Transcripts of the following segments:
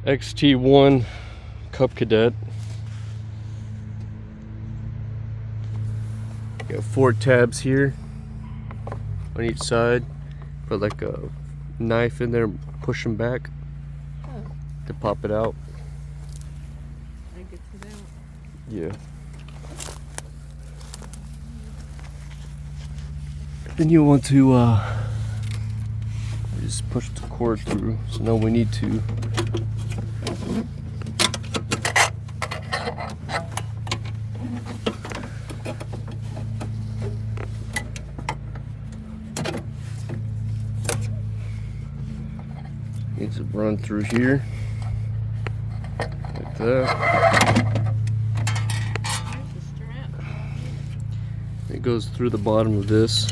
XT1 Cup Cadet. Got 4 tabs here on each side. Put like a knife in there, push them back to pop it out. That gets it out. Yeah. Then you want to just push the cord through. So now we need to run through here like that. There's the strap. It goes through the bottom of this.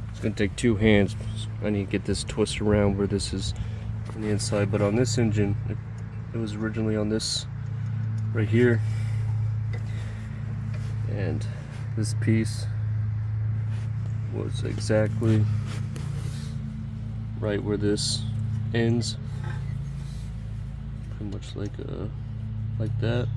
It's gonna take 2 hands. I need to get this twist around where this is on the inside, but on this engine, it was originally on this right here, and this piece was exactly right where this ends, pretty much like that.